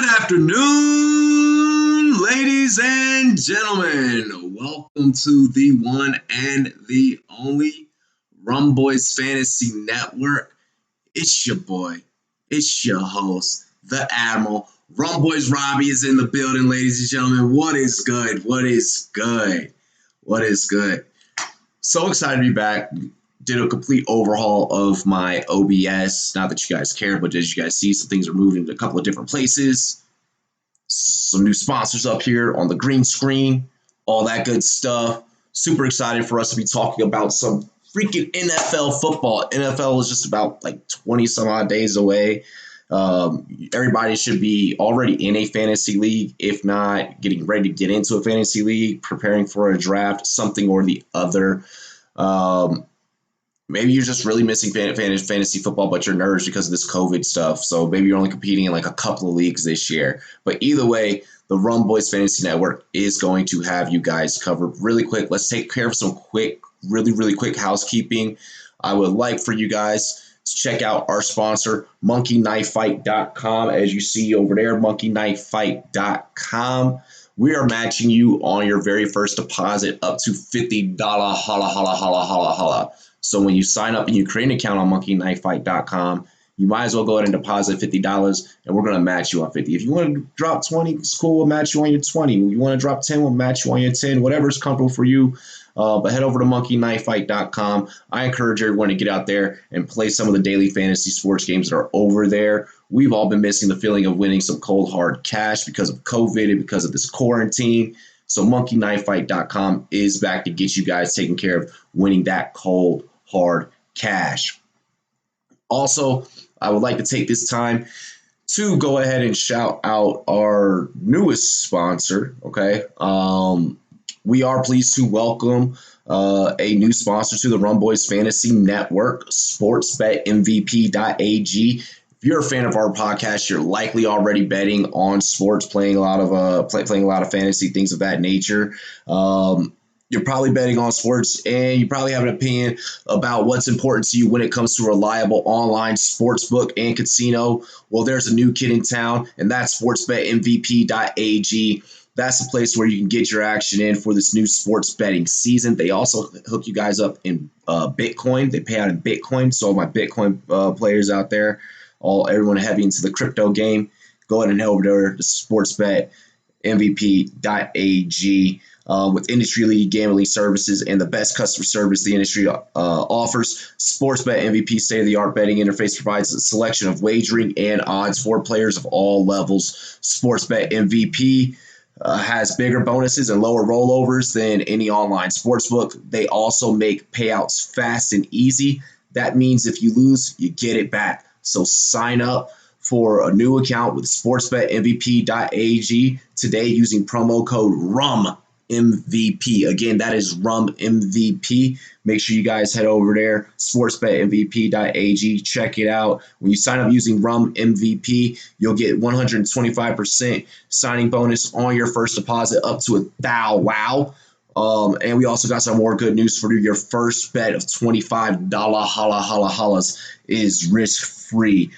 Good afternoon, ladies and gentlemen. Welcome to the one and the only Rumboyz Fantasy Network. It's your boy. It's your host, the Admiral. Rumboyz Robbie is in the building, ladies and gentlemen. What is good? What is good? What is good? So excited to be back. Did a complete overhaul of my OBS. Not that you guys care, but as you guys see, some things are moving to a couple of different places. Some new sponsors up here on the green screen, all that good stuff. Super excited for us to be talking about some freaking NFL football. NFL is just about like 20 some odd days away. Everybody should be already in a fantasy league, if not getting ready to get into a fantasy league, preparing for a draft, something or the other. Maybe you're just really missing fantasy football, but you're nervous because of this COVID stuff. So maybe you're only competing in like a couple of leagues this year. But either way, the Rumboyz Fantasy Network is going to have you guys covered really quick. Let's take care of some really quick housekeeping. I would like for you guys to check out our sponsor, monkeyknifefight.com. As you see over there, monkeyknifefight.com. We are matching you on your very first deposit up to $50. Holla. So when you sign up and you create an account on monkeyknifefight.com, you might as well go ahead and deposit $50, and we're going to match you on $50. If you want to drop 20, it's cool. We'll match you on your 20. If you want to drop 10, we'll match you on your 10. Whatever's comfortable for you. But head over to monkeyknifefight.com. I encourage everyone to get out there and play some of the daily fantasy sports games that are over there. We've all been missing the feeling of winning some cold, hard cash because of COVID and because of this quarantine. So monkeyknifefight.com is back to get you guys taken care of winning that cold, hard cash. Also, I would like to take this time to go ahead and shout out our newest sponsor, okay? We are pleased to welcome a new sponsor to the Rumboyz Fantasy Network, sportsbetmvp.ag. If you're a fan of our podcast, you're likely already betting on sports, playing a lot of fantasy, things of that nature. You're probably betting on sports, and you probably have an opinion about what's important to you when it comes to reliable online sportsbook and casino. Well, there's a new kid in town, and that's sportsbetmvp.ag. That's the place where you can get your action in for this new sports betting season. They also hook you guys up in Bitcoin. They pay out in Bitcoin. So all my Bitcoin players out there, everyone heavy into the crypto game, go ahead and head over there to sportsbetmvp.ag. With industry-leading gambling services and the best customer service the industry offers, Sportsbet MVP state-of-the-art betting interface provides a selection of wagering and odds for players of all levels. Sportsbet MVP has bigger bonuses and lower rollovers than any online sportsbook. They also make payouts fast and easy. That means if you lose, you get it back. So sign up for a new account with sportsbetmvp.ag today using promo code RUMMVP. Again, that is RUMMVP. Make sure you guys head over there, sportsbetmvp.ag. Check it out. When you sign up using RUMMVP, you'll get 125% signing bonus on your first deposit up to $1,000. And we also got some more good news for you. Your first bet of $25 hollas is risk-free.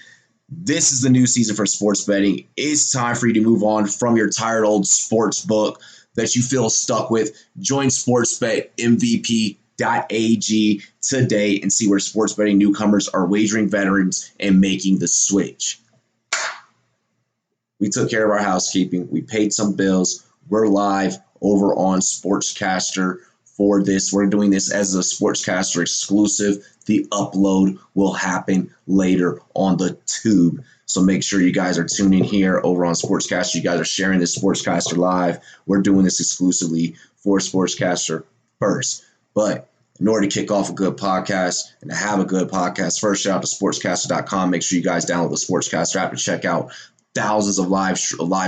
This is the new season for sports betting. It's time for you to move on from your tired old sports book that you feel stuck with. Join sportsbetmvp.ag today and see where sports betting newcomers are wagering veterans and making the switch. We took care of our housekeeping. We paid some bills. We're live over on Sportscaster for this. We're doing this as a Sportscaster exclusive. The upload will happen later on the tube. So make sure you guys are tuning here over on Sportscaster. You guys are sharing this Sportscaster live. We're doing this exclusively for Sportscaster first. But in order to kick off a good podcast and to have a good podcast, first shout out to sportscaster.com. Make sure you guys download the Sportscaster app and check out thousands of live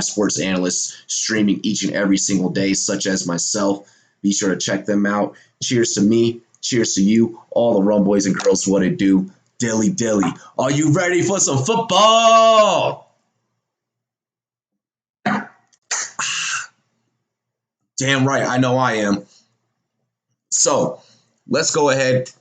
sports analysts streaming each and every single day, such as myself. Be sure to check them out. Cheers to me. Cheers to you, all the Rumboyz and girls, what it do. Dilly. Are you ready for some football? Damn right, I know I am. So, let's go ahead.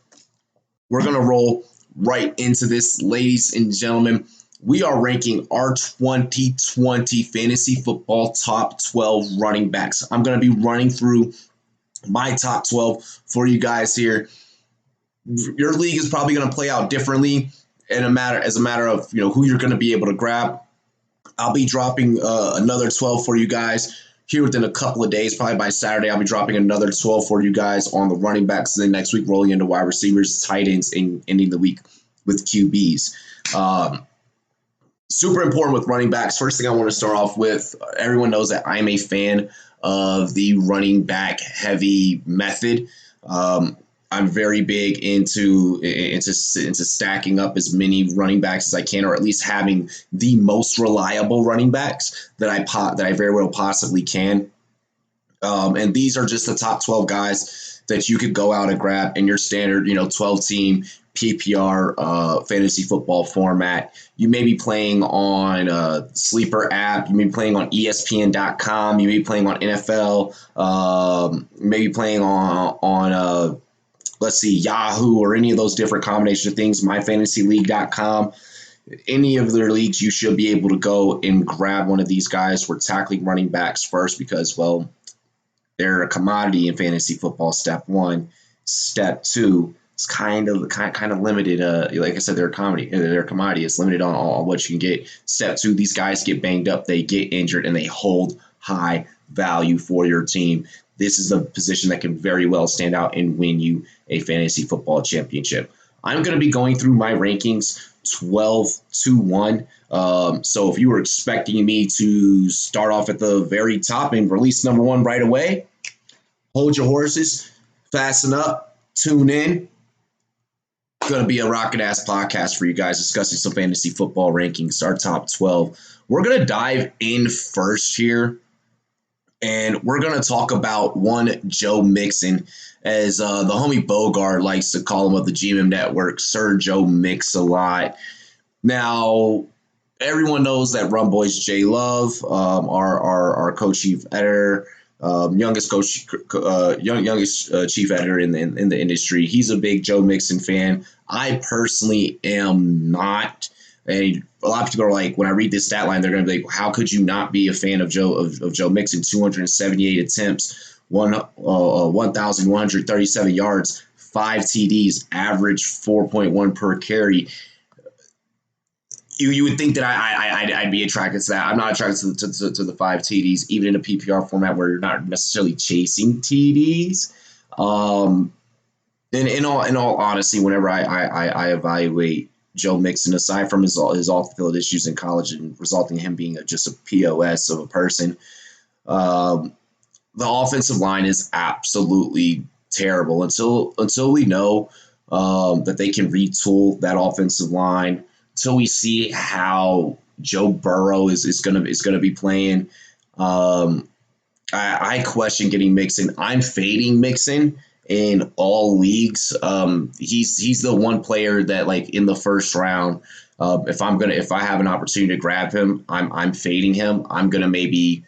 We're going to roll right into this, ladies and gentlemen. we are ranking our 2020 fantasy football top 12 running backs. I'm going to be running through my top 12 for you guys here. Your league is probably going to play out differently as a matter of who you're going to be able to grab. I'll be dropping another 12 for you guys here within a couple of days. Probably by Saturday, I'll be dropping another 12 for you guys on the running backs. And then next week, rolling into wide receivers, tight ends, and ending the week with QBs. Super important with running backs. First thing I want to start off with, everyone knows that I'm a fan of the running back heavy method. I'm very big into stacking up as many running backs as I can, or at least having the most reliable running backs that I very well possibly can. And these are just the top 12 guys that you could go out and grab in your standard, 12-team PPR fantasy football format. You may be playing on a Sleeper app. You may be playing on ESPN.com. You may be playing on NFL. Maybe playing on let's see, Yahoo, or any of those different combination of things, myfantasyleague.com. Any of their leagues, you should be able to go and grab one of these guys. We're tackling running backs first because, well, they're a commodity in fantasy football, step one. Step two, it's kind of limited. Like I said, they're a commodity. It's limited on what you can get. Step two, these guys get banged up, they get injured, and they hold high value for your team. This is a position that can very well stand out and win you a fantasy football championship. I'm going to be going through my rankings 12-1. So if you were expecting me to start off at the very top and release number one right away, hold your horses, fasten up, tune in. It's going to be a rocket-ass podcast for you guys discussing some fantasy football rankings, our top 12. We're going to dive in first here. And we're going to talk about one Joe Mixon, as the homie Bogart likes to call him of the GM Network, Sir Joe Mix-a-Lot. Now, everyone knows that Rumboyz J Love, our co-chief editor, youngest chief editor in the industry. He's a big Joe Mixon fan. I personally am not. And a lot of people are like, when I read this stat line, they're going to be like, how could you not be a fan of Joe Mixon? 278 attempts, 1,137 yards, 5 TDs, average 4.1 per carry. You would think that I'd be attracted to that. I'm not attracted to the 5 TDs, even in a PPR format where you're not necessarily chasing TDs. And in all honesty, whenever I evaluate Joe Mixon, aside from his off-the-field issues in college and resulting in him being just a POS of a person, the offensive line is absolutely terrible. Until we know that they can retool that offensive line, until we see how Joe Burrow is gonna be playing, I question getting Mixon. I'm fading Mixon in all leagues. He's the one player that, like, in the first round, if I have an opportunity to grab him, I'm fading him. I'm gonna maybe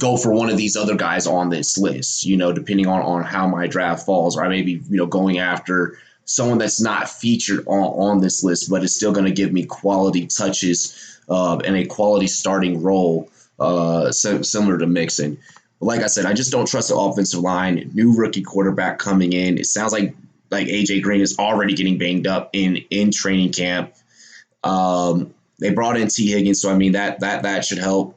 go for one of these other guys on this list, depending on how my draft falls, or I may be going after someone that's not featured on this list, but is still going to give me quality touches and a quality starting role, similar to Mixon. Like I said, I just don't trust the offensive line. New rookie quarterback coming in. It sounds like AJ Green is already getting banged up in training camp. They brought in T. Higgins, so I mean that should help.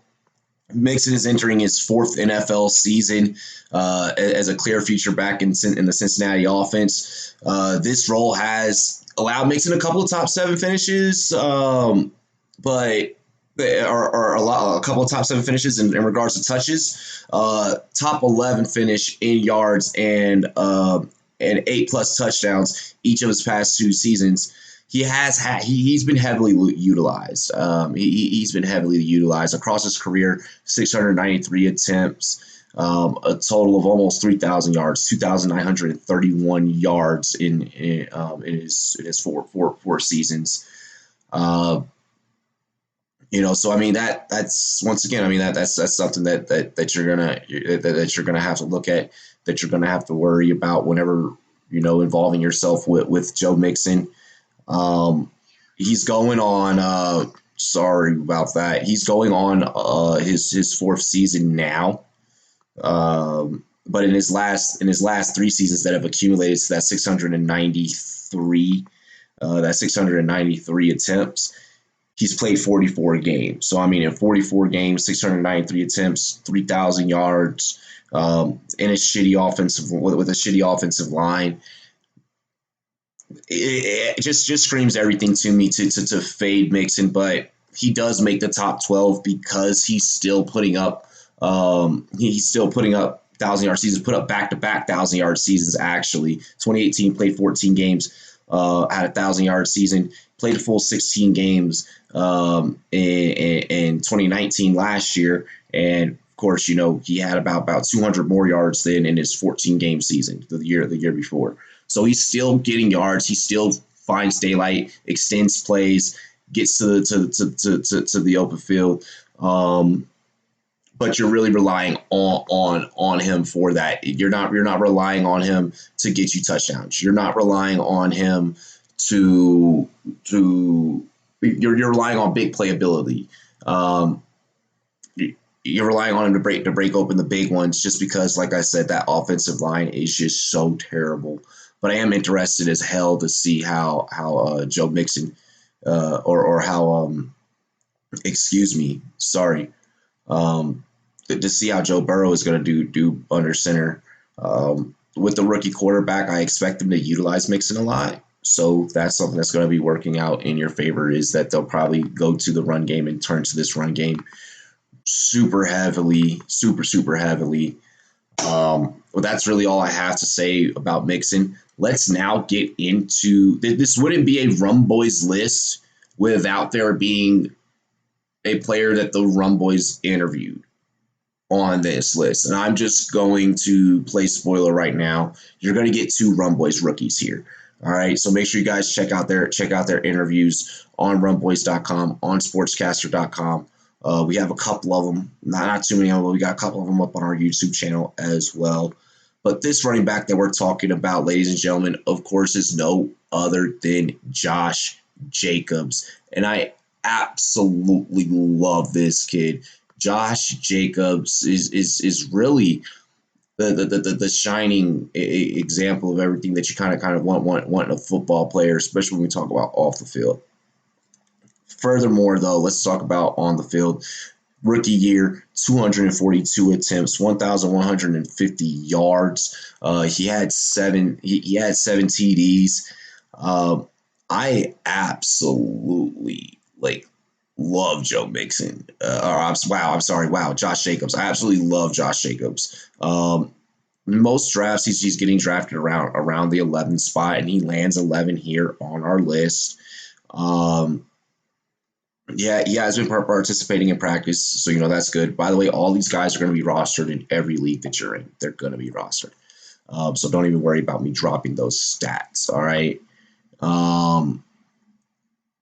Mixon is entering his 4th NFL season as a clear future back in the Cincinnati offense. This role has allowed Mixon a couple of top 7 finishes, but a couple of top 7 finishes in regards to touches. Top 11 finish in yards and 8+ touchdowns each of his past 2 seasons. He's been heavily utilized. He's been heavily utilized across his career. 693 attempts, a total of almost 3,000 yards, 2,931 yards in his four seasons. So I mean that's once again, I mean that's something that you're gonna have to look at, that you're gonna have to worry about whenever involving yourself with Joe Mixon. He's going on. Sorry about that. He's going on his fourth season now. But in his last three seasons that have accumulated to that 693 attempts, he's played 44 games. So I mean, in 44 games, 693 attempts, 3,000 yards, in a shitty offensive with a shitty offensive line. It just screams everything to me to fade Mixon, but he does make the top 12 because he's still putting up 1,000-yard seasons, put up back-to-back 1,000-yard seasons. Actually, 2018 played 14 games, had a 1,000-yard season, played a full 16 games in 2019 last year, and of course, he had about 200 more yards than in his 14-game season the year before. So he's still getting yards. He still finds daylight, extends plays, gets to the open field. But you're really relying on him for that. You're not relying on him to get you touchdowns. You're not relying on him to you're relying on big playability. You're relying on him to break open the big ones, just because, like I said, that offensive line is just so terrible. But I am interested as hell to see how Joe Mixon or how excuse me, sorry. To see how Joe Burrow is going to do under center. With the rookie quarterback, I expect them to utilize Mixon a lot. So that's something that's going to be working out in your favor, is that they'll probably go to the run game and turn to this run game super heavily. Well, that's really all I have to say about Mixon. Let's now get into this. Wouldn't be a Rumboyz list without there being a player that the Rumboyz interviewed on this list. And I'm just going to play spoiler right now. You're going to get two Rumboyz rookies here. All right. So make sure you guys check out their interviews on rumboyz.com, on sportscaster.com. We have a couple of them, not too many of them, but we got a couple of them up on our YouTube channel as well. But this running back that we're talking about, ladies and gentlemen, of course, is no other than Josh Jacobs. And I absolutely love this kid. Josh Jacobs is really the shining example of everything that you kind of want in a football player, especially when we talk about off the field. Furthermore, though, let's talk about on the field. Rookie year, 242 attempts, 1,150 yards. He had seven TDs. I absolutely love Joe Mixon. Josh Jacobs. I absolutely love Josh Jacobs. Most drafts, he's getting drafted around the 11th spot, and he lands 11 here on our list. Yeah, he has been participating in practice, so that's good. By the way, all these guys are going to be rostered in every league that you're in. They're going to be rostered. So don't even worry about me dropping those stats, all right?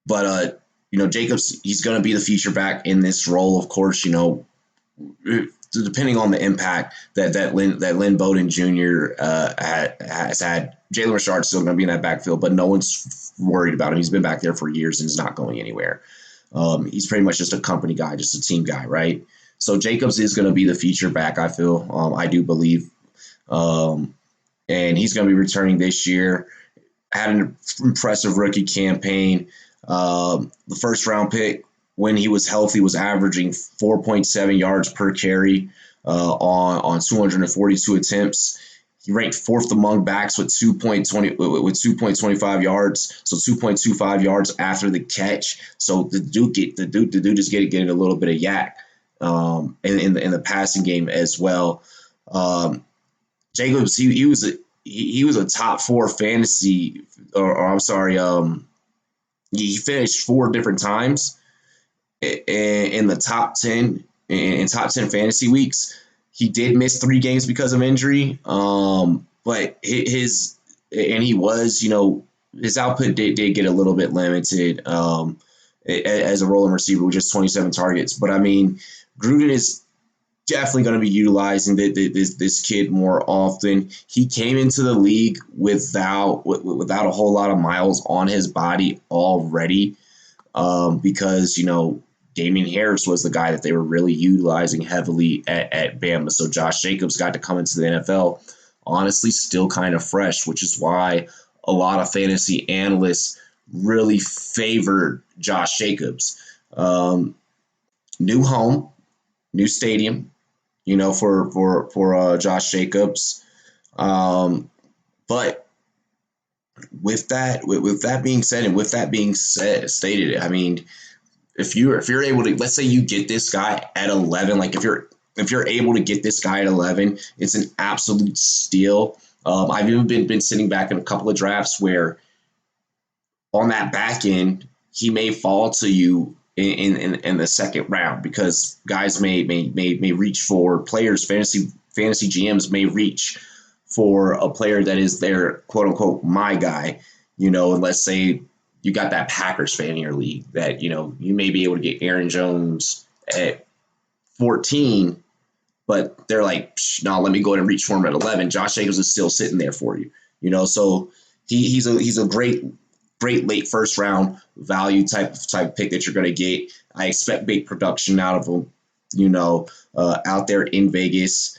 But Jacobs, he's going to be the feature back in this role, of course, depending on the impact that Lynn Bowden Jr. Has had. Jalen Richard's still going to be in that backfield, but no one's worried about him. He's been back there for years and is not going anywhere. He's pretty much just a company guy, just a team guy, right? So Jacobs is going to be the feature back, I feel. I do believe. And he's going to be returning this year. Had an impressive rookie campaign. The first-round pick, when he was healthy, was averaging 4.7 yards per carry on 242 attempts. He ranked fourth among backs with 2.25 yards, so 2.25 yards after the catch. So the dude is getting a little bit of yak in the passing game as well. Jacobs, he was a top four fantasy, he finished four different times in the top 10 in top 10 fantasy weeks. He did miss 3 games because of injury, but his output did get a little bit limited as a rolling receiver with just 27 targets. But I mean, Gruden is definitely going to be utilizing this kid more often. He came into the league without a whole lot of miles on his body already. because, Damian Harris was the guy that they were really utilizing heavily at Bama. So Josh Jacobs got to come into the NFL, honestly, still kind of fresh, which is why a lot of fantasy analysts really favored Josh Jacobs. New home, new stadium, for Josh Jacobs. But with that being said, and with that being stated, I mean, if you're able to, let's say you get this guy at 11, like if you're able to get this guy at 11, it's an absolute steal. I've even been sitting back in a couple of drafts where on that back end he may fall to you in the second round, because guys may reach for players, fantasy GMs may reach for a player that is their quote unquote my guy, and let's say you got that Packers fan in your league that, you may be able to get Aaron Jones at 14, but they're like, no, let me go ahead and reach for him at 11. Josh Jacobs is still sitting there for you, so he's a great late first round value type pick that you're going to get. I expect big production out of him, out there in Vegas.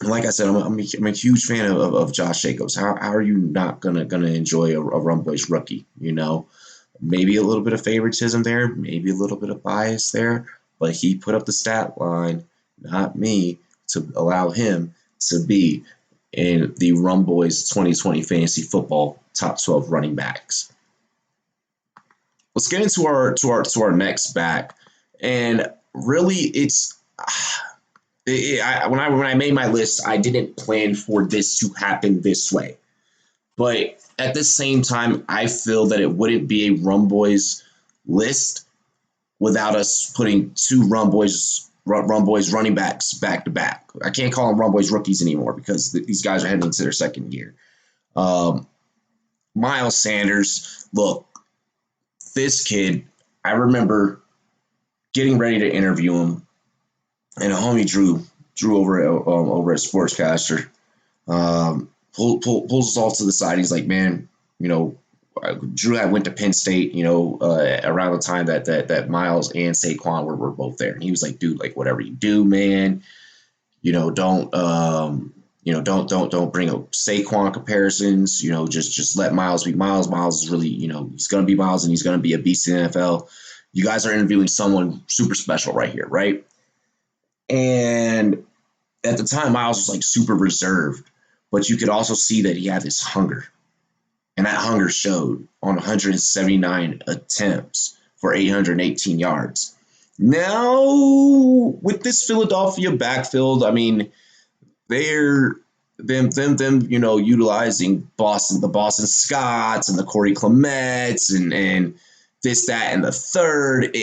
Like I said, I'm a huge fan of Josh Jacobs. How are you not gonna enjoy a Rumboyz rookie? Maybe a little bit of favoritism there, maybe a little bit of bias there, but he put up the stat line, not me, to allow him to be in the Rumboyz 2020 fantasy football top 12 running backs. Let's get into our next back, and really it's. When I made my list, I didn't plan for this to happen this way. But at the same time, I feel that it wouldn't be a Rumboyz list without us putting two Rumboyz running backs back to back. I can't call them Rumboyz rookies anymore because these guys are heading into their second year. Miles Sanders, look, this kid, I remember getting ready to interview him. And a homie Drew over at Sportscaster pulls us all to the side. He's like, man, Drew had went to Penn State, around the time that Miles and Saquon were both there. And he was like, dude, like whatever you do, man, don't bring up Saquon comparisons. Just let Miles be Miles. Miles is really, he's gonna be Miles and he's gonna be a beast in the NFL. You guys are interviewing someone super special right here, right? And at the time, Miles was like super reserved, but you could also see that he had this hunger. And that hunger showed on 179 attempts for 818 yards. Now, with this Philadelphia backfield, I mean, they're utilizing the Boston Scotts and the Corey Clements and this, that, and the third.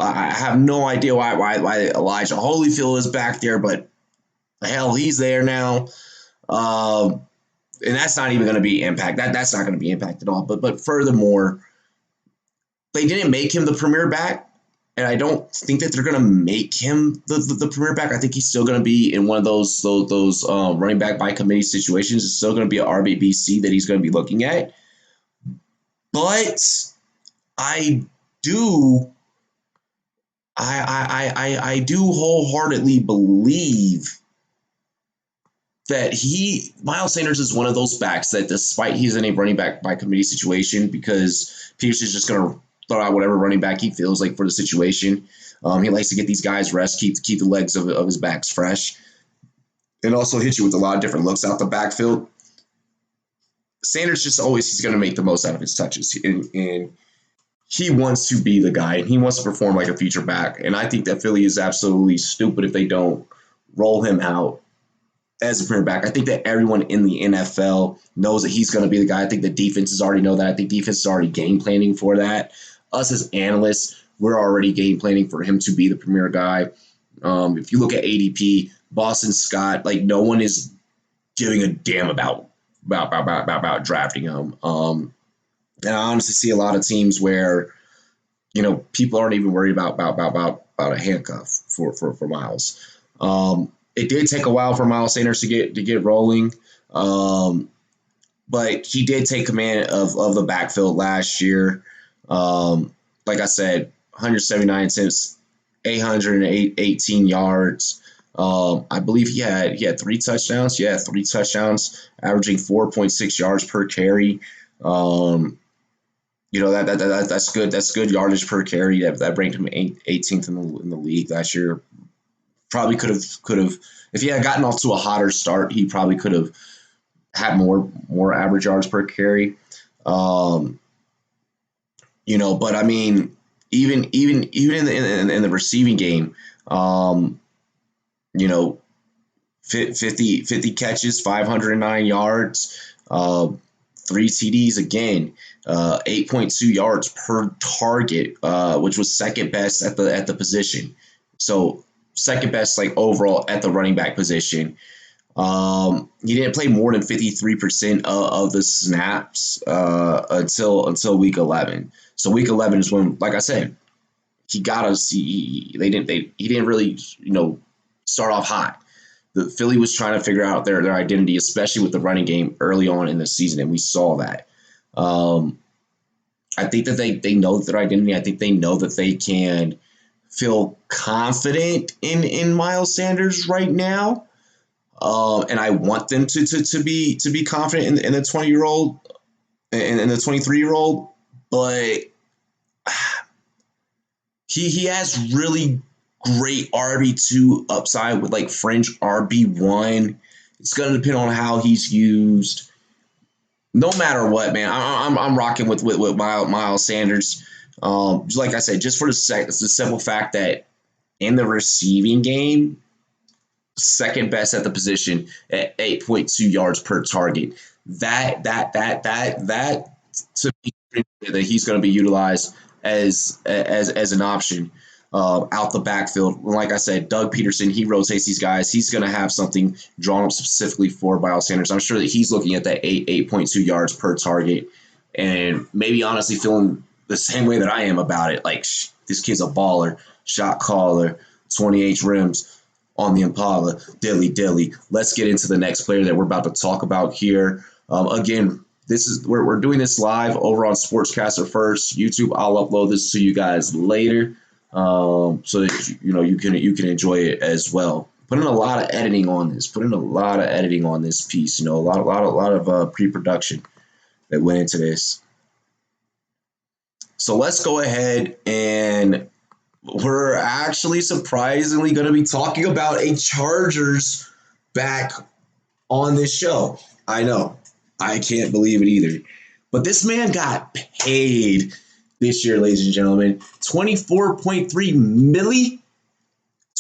I have no idea why Elijah Holyfield is back there, but hell, he's there now. And that's not even going to be impact. That's not going to be impact at all. But furthermore, they didn't make him the premier back, and I don't think that they're going to make him the premier back. I think he's still going to be in one of those running back by committee situations. It's still going to be an RBBC that he's going to be looking at. But I do wholeheartedly believe that Miles Sanders is one of those backs that, despite he's in a running back by committee situation, because Peterson's just going to throw out whatever running back he feels like for the situation. He likes to get these guys rest, keep the legs of his backs fresh, and also hit you with a lot of different looks out the backfield. Sanders he's going to make the most out of his touches, and he wants to be the guy, and he wants to perform like a feature back. And I think that Philly is absolutely stupid if they don't roll him out as a premier back. I think that everyone in the NFL knows that he's going to be the guy. I think the defenses already know that. I think defense is already game planning for that. Us as analysts, we're already game planning for him to be the premier guy. If you look at ADP, Boston Scott, like no one is giving a damn about drafting him. And I honestly see a lot of teams where, people aren't even worried about a handcuff for Miles. It did take a while for Miles Sanders to get rolling. but he did take command of the backfield last year. Like I said, 179 attempts, 818 yards. I believe he had 3 touchdowns. Yeah, 3 touchdowns, averaging 4.6 yards per carry. That's good. That's good yardage per carry. That ranked him 18th in the league last year. Probably could have if he had gotten off to a hotter start, he probably could have had more average yards per carry. But I mean, even in the receiving game, 50 catches, 509 yards, 3 TDs again, 8.2 yards per target, which was second best at the position. So second best overall at the running back position. He didn't play more than 53% of the snaps until week 11. So week 11 is when, like I said, he got us. He didn't really start off hot. The Philly was trying to figure out their identity, especially with the running game early on in the season, and we saw that. I think that they know their identity. I think they know that they can feel confident in Miles Sanders right now. And I want them to be confident in the 20-year-old and the 23-year-old, but he has really great RB2 upside with fringe RB1. It's going to depend on how he's used. No matter what, man, I'm rocking with Miles Sanders. Like I said, just for the simple fact that in the receiving game, second best at the position at 8.2 yards per target. That to me that he's going to be utilized as an option out the backfield. Like I said, Doug Peterson, he rotates these guys. He's going to have something drawn up specifically for Miles Sanders. I'm sure that he's looking at that 8.2 yards per target and maybe honestly feeling the same way that I am about it. This kid's a baller, shot caller, 28 rims on the Impala, dilly. Let's get into the next player that we're about to talk about here. Again, we're doing this live over on Sportscaster First YouTube. I'll upload this to you guys later, so that you can enjoy it as well. Put in a lot of editing on this. Piece. A lot of pre-production that went into this. So let's go ahead and we're actually surprisingly going to be talking about a Chargers back on this show. I know. I can't believe it either. But this man got paid this year, ladies and gentlemen. $24.3 milli.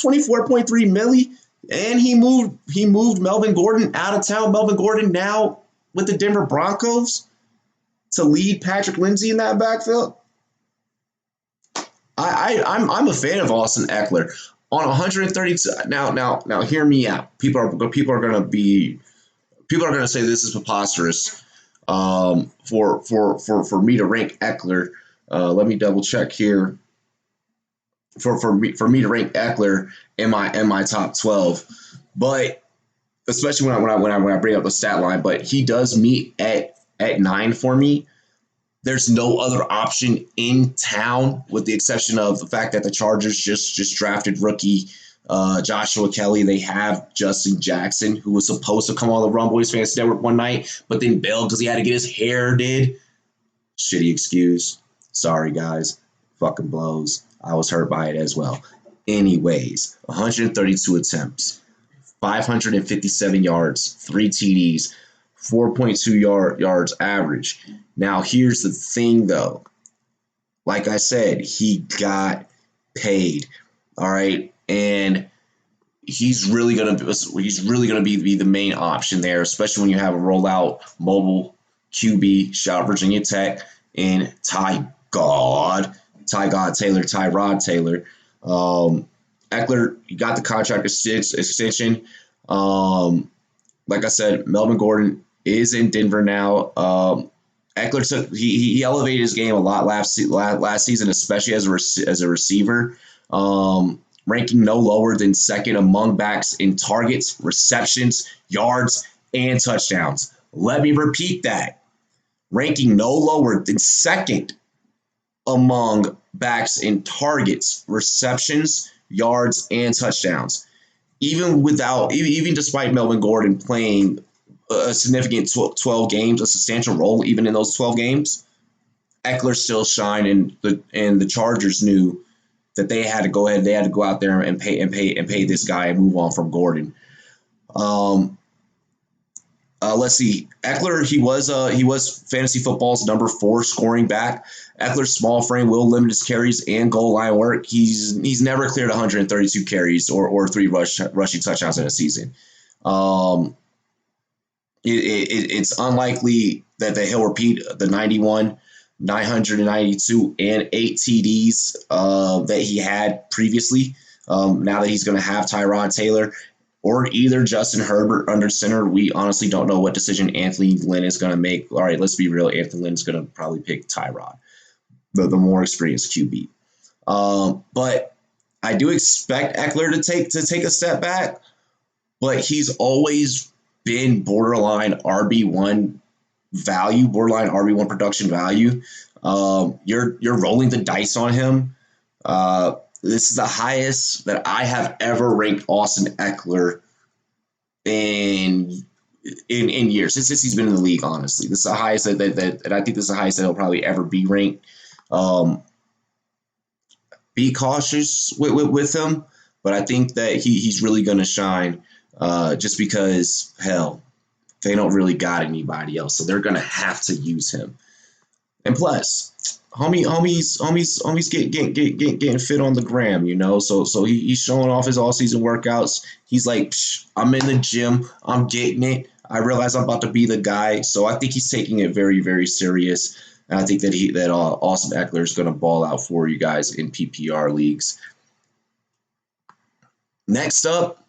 $24.3 milli. And he moved Melvin Gordon out of town. Melvin Gordon now with the Denver Broncos to lead Patrick Lindsay in that backfield. I'm a fan of Austin Ekeler on 132. Now, hear me out. People are going to say this is preposterous for me to rank Ekeler. Let me double check here. For me to rank Ekeler in my top 12, but especially when I bring up the stat line, but he does meet at 9 for me. There's no other option in town, with the exception of the fact that the Chargers just drafted rookie Joshua Kelly. They have Justin Jackson, who was supposed to come on the Rumboyz Fantasy Network one night, but then bailed because he had to get his hair did. Shitty excuse. Sorry, guys. Fucking blows. I was hurt by it as well. Anyways, 132 attempts, 557 yards, 3 TDs, 4.2 yards average. Now, here's the thing, though. Like I said, he got paid. All right, and he's really gonna be the main option there, especially when you have a rollout mobile QB, shout Virginia Tech, and Tyrod Taylor. Ekeler, he got the contract extension. Like I said, Melvin Gordon is in Denver now. Ekeler he elevated his game a lot last season, especially as a receiver, ranking no lower than second among backs in targets, receptions, yards, and touchdowns. Let me repeat that. Ranking no lower than second among backs in targets, receptions, yards, and touchdowns. Even despite Melvin Gordon playing a significant 12 games, a substantial role even in those 12 games, Eckler still shined, and the Chargers knew that they had to go ahead. They had to go out there and pay this guy and move on from Gordon. Let's see. Eckler, he was fantasy football's number 4 scoring back. Eckler's small frame will limit his carries and goal line work. He's never cleared 132 carries or 3 rushing touchdowns in a season. It's unlikely that he'll repeat the 91, 992, and 8 TDs that he had previously. Now that he's going to have Tyrod Taylor or either Justin Herbert under center, we honestly don't know what decision Anthony Lynn is going to make. All right, let's be real. Anthony Lynn is going to probably pick Tyrod, the more experienced QB. But I do expect Eckler to take a step back, but he's always been borderline RB1 value, borderline RB1 production value. You're rolling the dice on him. This is the highest that I have ever ranked Austin Eckler in years since he's been in the league. Honestly, this is the highest that I think this is the highest that he'll probably ever be ranked. Be cautious with him, but I think that he's really going to shine just because, hell, they don't really got anybody else, so they're going to have to use him. And plus, homies getting fit on the gram, you know. So he's showing off his all season workouts. He's like, I'm in the gym, I'm getting it. I realize I'm about to be the guy. So I think he's taking it very, very serious. And I think that Austin Eckler is going to ball out for you guys in PPR leagues. Next up,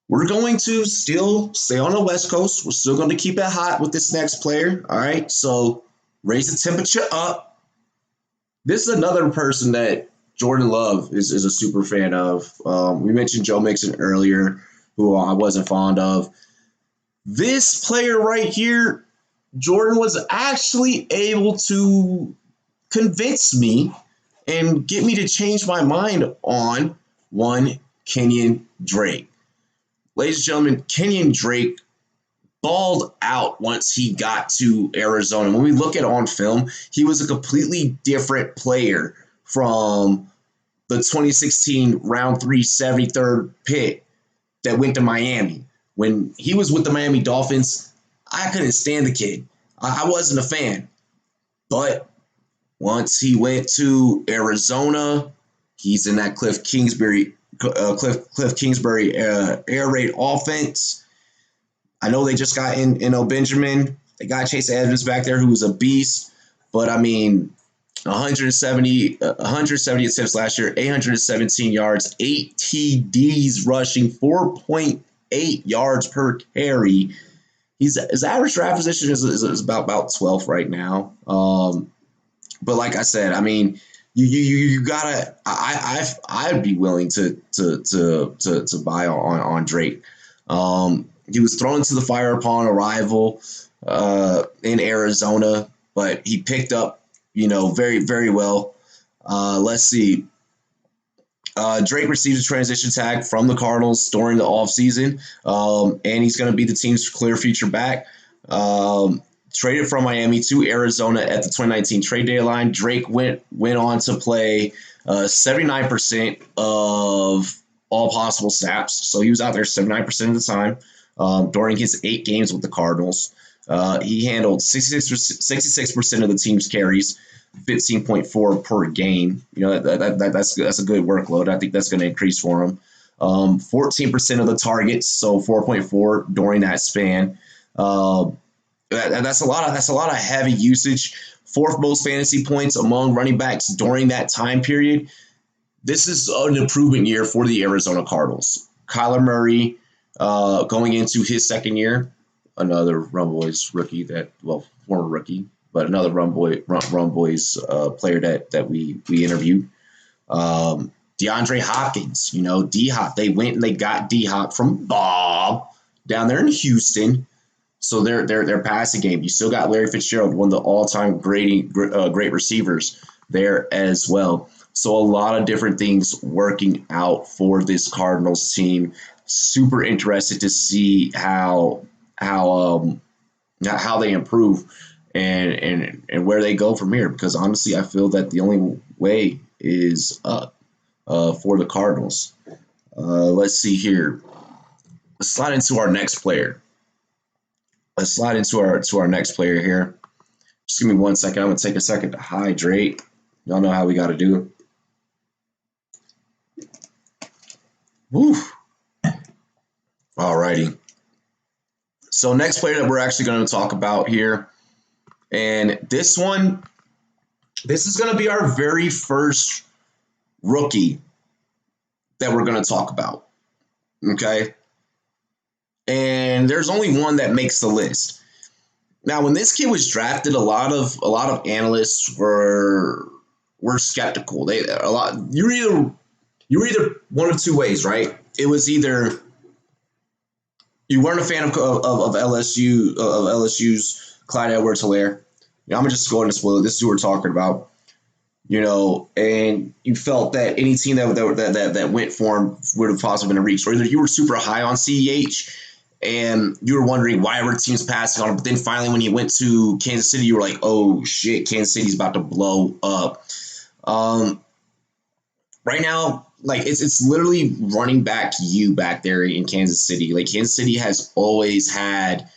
we're going to still stay on the West Coast. We're still going to keep it hot with this next player. All right, so raise the temperature up. This is another person that Jordan Love is a super fan of. We mentioned Joe Mixon earlier, who I wasn't fond of. This player right here, Jordan was actually able to convince me and get me to change my mind on one Kenyon Drake. Ladies and gentlemen, Kenyon Drake balled out once he got to Arizona. When we look at on film, he was a completely different player from the 2016 round 3 73rd pick that went to Miami. When he was with the Miami Dolphins, I couldn't stand the kid. I wasn't a fan. But once he went to Arizona, he's in that Cliff Kingsbury air raid offense. I know they just got in Benjamin. They got Chase Edmonds back there, who was a beast. But, I mean, 170 attempts last year, 817 yards, 8 TDs rushing, 4.8 yards per carry. His average draft position is about 12th right now. But like I said, I mean, you gotta. I'd be willing to buy on Drake. He was thrown into the fire upon arrival in Arizona, but he picked up, very, very well. Let's see. Drake received a transition tag from the Cardinals during the offseason, and he's going to be the team's clear feature back. Traded from Miami to Arizona at the 2019 trade deadline. Drake went on to play 79% of all possible snaps, so he was out there 79% of the time during his 8 games with the Cardinals. He handled 66% of the team's carries, 15.4 per game. That's a good workload. I think that's going to increase for him. 14% of the targets, so 4.4 during that span. That's a lot of heavy usage. 4th most fantasy points among running backs during that time period. This is an improvement year for the Arizona Cardinals. Kyler Murray going into his second year, another Rumboyz rookie former rookie, but another Rumboyz player that we interviewed. DeAndre Hopkins, D-Hop. They went and they got D-Hop from Bob down there in Houston. So their passing game. You still got Larry Fitzgerald, one of the all-time great receivers there as well. So a lot of different things working out for this Cardinals team. Super interested to see how they improve and where they go from here. Because honestly, I feel that the only way is up for the Cardinals. Let's see here. Let's slide into our next player. Let's slide into our next player here. Just give me 1 second. I'm gonna take a second to hydrate. Y'all know how we got to do it. Woo. Alrighty. So next player that we're actually going to talk about here, and this is going to be our very first rookie that we're going to talk about. Okay. And there's only one that makes the list. Now, when this kid was drafted, a lot of analysts were skeptical. You were either one of two ways, right? It was either you weren't a fan of LSU's Clyde Edwards-Helaire. I'm gonna just go ahead and spoil it. This is who we're talking about. And you felt that any team that went for him would have possibly been a reach. Or either you were super high on CEH and you were wondering why were teams passing on him, but then finally when he went to Kansas City, you were like, oh shit, Kansas City's about to blow up. Right now, like it's literally running back you back there in Kansas City. Like Kansas City has always had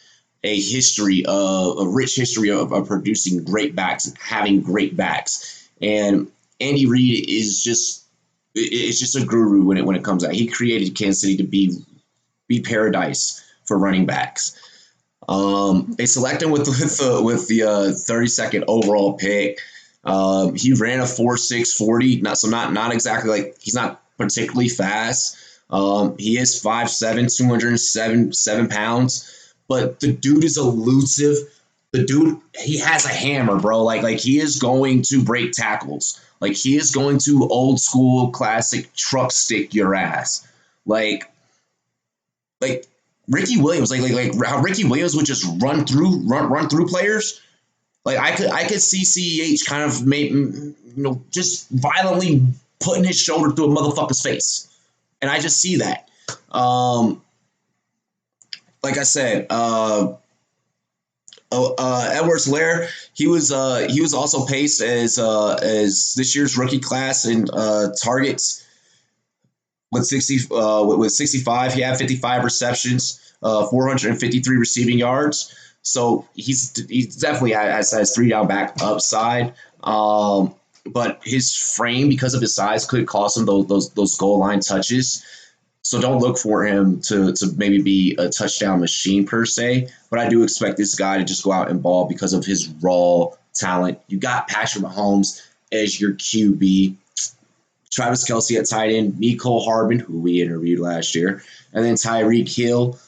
a rich history of producing great backs and having great backs. And Andy Reid is just a guru when it comes out. He created Kansas City to be paradise for running backs. They select him with the 32nd overall pick. He ran a 4.6 40. Not exactly like he's not particularly fast. He is 5'7", 207 pounds, but the dude is elusive. The dude, he has a hammer, bro. Like he is going to break tackles. Like he is going to old school classic truck stick your ass. Like Ricky Williams, like how Ricky Williams would just run through players. Like I could see CEH kind of just violently putting his shoulder through a motherfucker's face, and I just see that. Like I said, Edwards-Helaire, he was also paced as this year's rookie class in targets with 65. He had 55 receptions, 453 receiving yards. So he's definitely has 3 down back upside. But his frame, because of his size, could cost him those goal line touches. So don't look for him to maybe be a touchdown machine per se. But I do expect this guy to just go out and ball because of his raw talent. You got Patrick Mahomes as your QB. Travis Kelce at tight end, Mecole Hardman, who we interviewed last year, and then Tyreek Hill.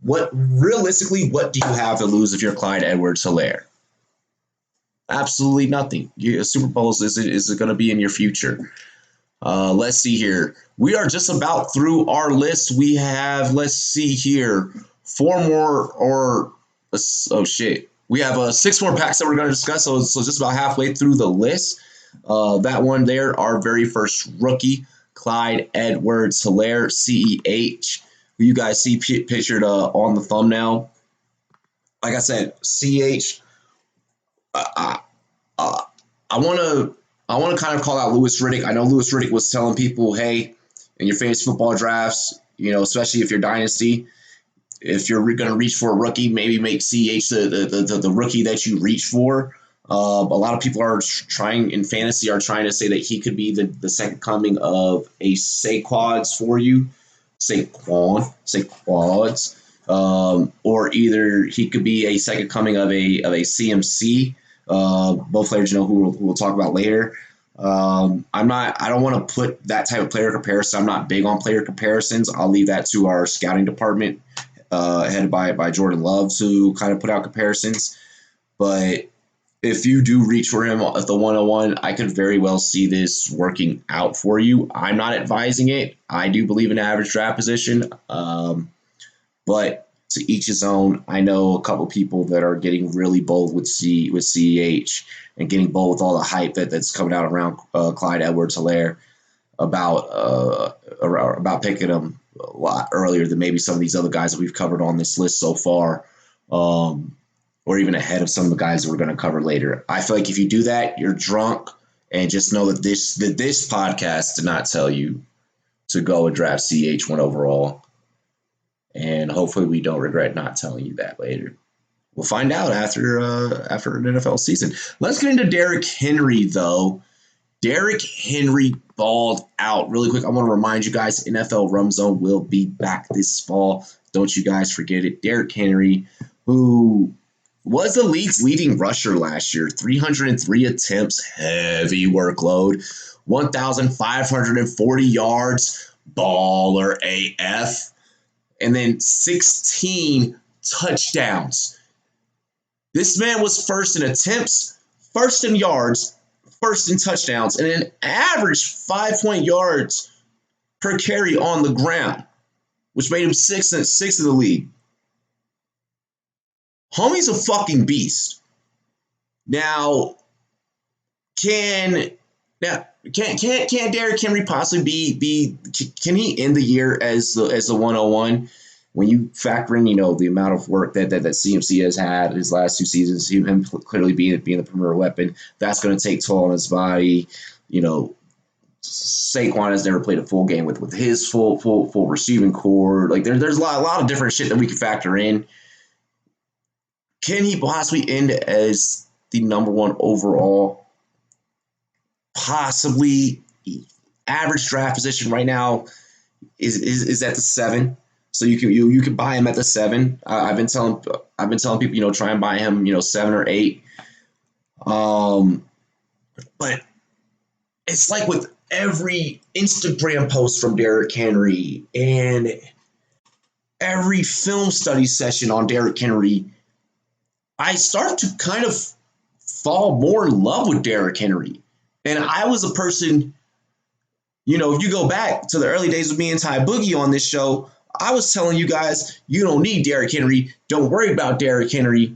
What do you have to lose if you're Clyde Edwards-Helaire? Absolutely nothing. Super Bowls is going to be in your future. Let's see here. We are just about through our list. We have, let's see here, 4 more we have 6 more packs that we're going to discuss. So just about halfway through the list. That one there, our very first rookie, Clyde Edwards-Helaire, CEH, who you guys see pictured on the thumbnail. Like I said, CEH, I want to kind of call out Louis Riddick. I know Louis Riddick was telling people, hey, in your fantasy football drafts, especially if you're dynasty, if you're going to reach for a rookie, maybe make CEH the rookie that you reach for. A lot of people are trying in fantasy to say that he could be the second coming of a Saquads for you, Saquads, or either he could be a second coming of a CMC. Both players, who we'll talk about later. I don't want to put that type of player comparison. I'm not big on player comparisons. I'll leave that to our scouting department, headed by Jordan Love, to kind of put out comparisons. But if you do reach for him at the 101, I could very well see this working out for you. I'm not advising it. I do believe in average draft position. But to each his own. I know a couple people that are getting really bold with CEH and getting bold with all the hype that's coming out around Clyde Edwards-Helaire about picking him a lot earlier than maybe some of these other guys that we've covered on this list so far, or even ahead of some of the guys that we're going to cover later. I feel like if you do that, you're drunk, and just know that this podcast did not tell you to go and draft CH1 overall. And hopefully we don't regret not telling you that later. We'll find out after an NFL season. Let's get into Derrick Henry, though. Derrick Henry balled out. Really quick, I want to remind you guys, NFL Rum Zone will be back this fall. Don't you guys forget it. Derrick Henry, who was the league's leading rusher last year, 303 attempts, heavy workload, 1,540 yards, baller AF, and then 16 touchdowns. This man was first in attempts, first in yards, first in touchdowns, and an average 5 yards per carry on the ground, which made him sixth in the league. Homie's a fucking beast. Now, can Derrick Henry possibly can he end the year as the 101? When you factor in, the amount of work that CMC has had his last 2 seasons, him clearly being the premier weapon, that's going to take toll on his body. Saquon has never played a full game with his full receiving core. Like there's a lot of different shit that we can factor in. Can he possibly end as the number 1 overall? Possibly. Average draft position right now is at the 7. So you can buy him at the 7. I've been telling people, try and buy him, 7 or 8. But it's like with every Instagram post from Derrick Henry and every film study session on Derrick Henry, I start to kind of fall more in love with Derrick Henry. And I was a person, if you go back to the early days of me and Ty Boogie on this show, I was telling you guys, you don't need Derrick Henry. Don't worry about Derrick Henry.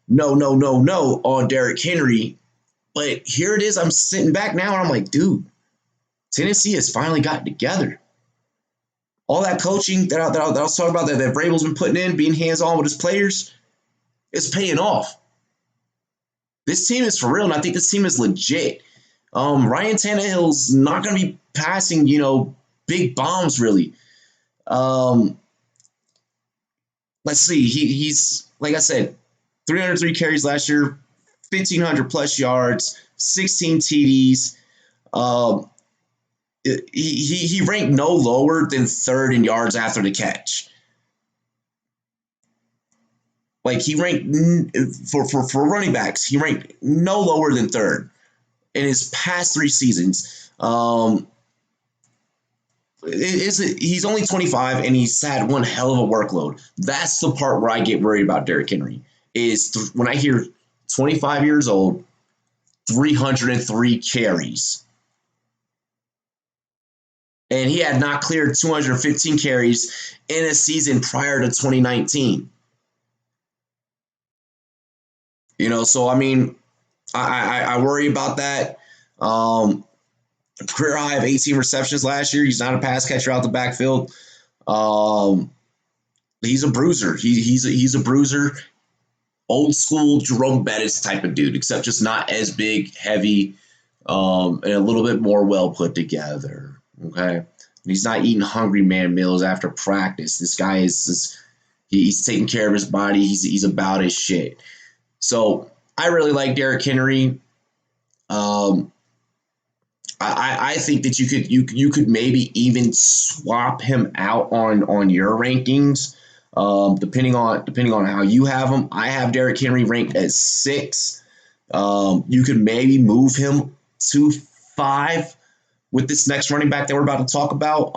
No on Derrick Henry. But here it is. I'm sitting back now and I'm like, dude, Tennessee has finally gotten together. All that coaching that I was talking about that Vrabel's been putting in, being hands-on with his players, it's paying off. This team is for real, and I think this team is legit. Ryan Tannehill's not going to be passing, big bombs really. Let's see. He's like I said, 303 carries last year, 1,500 plus yards, 16 TDs. He ranked no lower than 3rd in yards after the catch. Like he ranked for running backs, he ranked no lower than 3rd in his past 3 seasons. He's only 25 and he's had one hell of a workload. That's the part where I get worried about Derrick Henry is when I hear 25 years old, 303 carries. And he had not cleared 215 carries in a season prior to 2019. So I mean, I worry about that. Career high of 18 receptions last year. He's not a pass catcher out the backfield. He's a bruiser. He's a bruiser. Old school Jerome Bettis type of dude, except just not as big, heavy, and a little bit more well put together. Okay, and he's not eating hungry man meals after practice. This guy he's taking care of his body. He's about his shit. So I really like Derrick Henry. I think that you could maybe even swap him out on your rankings, depending on how you have him. I have Derrick Henry ranked at 6. You could maybe move him to 5 with this next running back that we're about to talk about.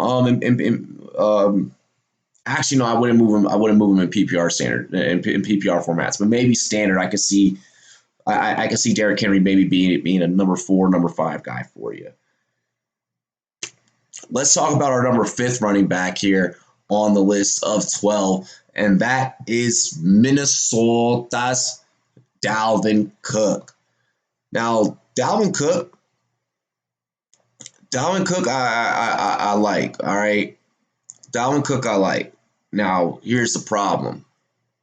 Actually, no, I wouldn't move him. I wouldn't move him in PPR standard in PPR formats, but maybe standard. I could see. I could see Derrick Henry maybe being a number 4, number 5 guy for you. Let's talk about our number 5th running back here. on the list of 12, and that is Minnesota's Dalvin Cook. Now, Dalvin Cook, I like. All right, Dalvin Cook, I like. Now, here's the problem,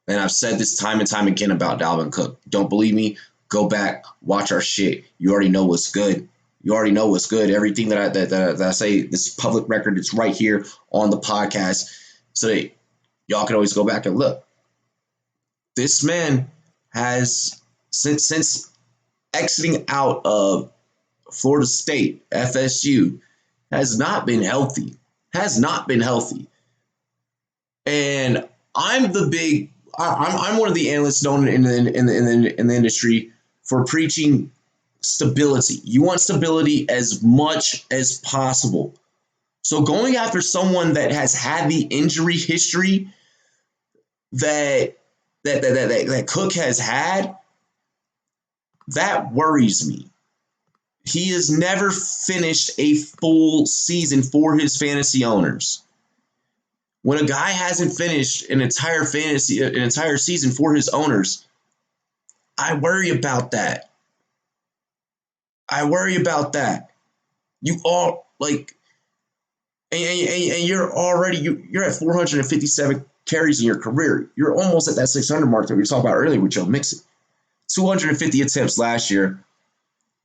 and I've said this time and time again about Dalvin Cook. Don't believe me? Go back, watch our shit. You already know what's good. You already know what's good. Everything that I say, this public record, it's right here on the podcast, so that y'all can always go back and look. This man has since exiting out of Florida State, FSU, has not been healthy. Has not been healthy. And I'm one of the analysts known in the industry for preaching stability. You want stability as much as possible. So going after someone that has had the injury history that Cook has had, that worries me. He has never finished a full season for his fantasy owners. When a guy hasn't finished an entire season for his owners, I worry about that. You all like, and you're at 457 carries in your career. You're almost at that 600 mark that we were talking about earlier with Joe Mixon. 250 attempts last year,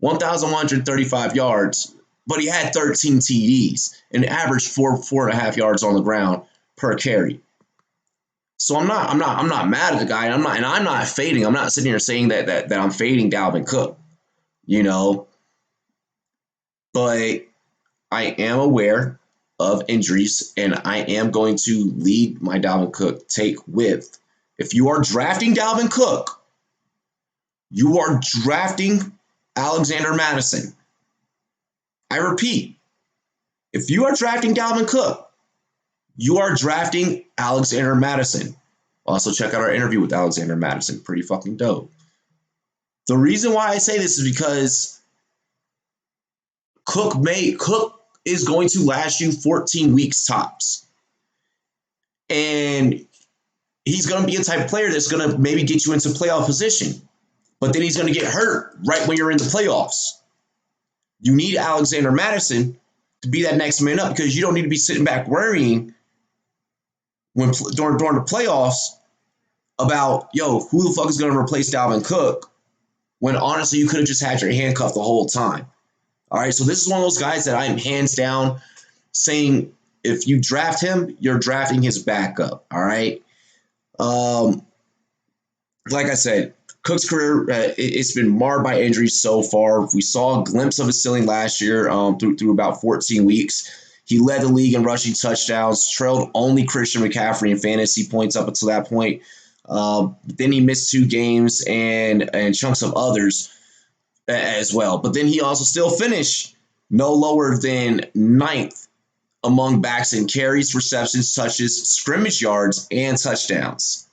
1,135 yards, but he had 13 TDs and averaged 4.5 yards on the ground per carry. So I'm not mad at the guy, and I'm not fading. I'm not sitting here saying that I'm fading Dalvin Cook, but I am aware of injuries, and I am going to lead my Dalvin Cook take with, if you are drafting Dalvin Cook, you are drafting Alexander Mattison. I repeat, if you are drafting Dalvin Cook, you are drafting Alexander Mattison. Also, check out our interview with Alexander Mattison. Pretty fucking dope. The reason why I say this is because Cook is going to last you 14 weeks tops. And he's going to be a type of player that's going to maybe get you into playoff position. But then he's going to get hurt right when you're in the playoffs. You need Alexander Mattison to be that next man up, because you don't need to be sitting back worrying during the playoffs about, who the fuck is going to replace Dalvin Cook, when honestly you could have just had your handcuff the whole time. All right, so this is one of those guys that I'm hands down saying, if you draft him, you're drafting his backup. All right. Like I said, Cook's career, it's been marred by injuries so far. We saw a glimpse of his ceiling last year through about 14 weeks. He led the league in rushing touchdowns, trailed only Christian McCaffrey in fantasy points up until that point. Then he missed 2 games and chunks of others as well. But then he also still finished no lower than 9th among backs in carries, receptions, touches, scrimmage yards, and touchdowns.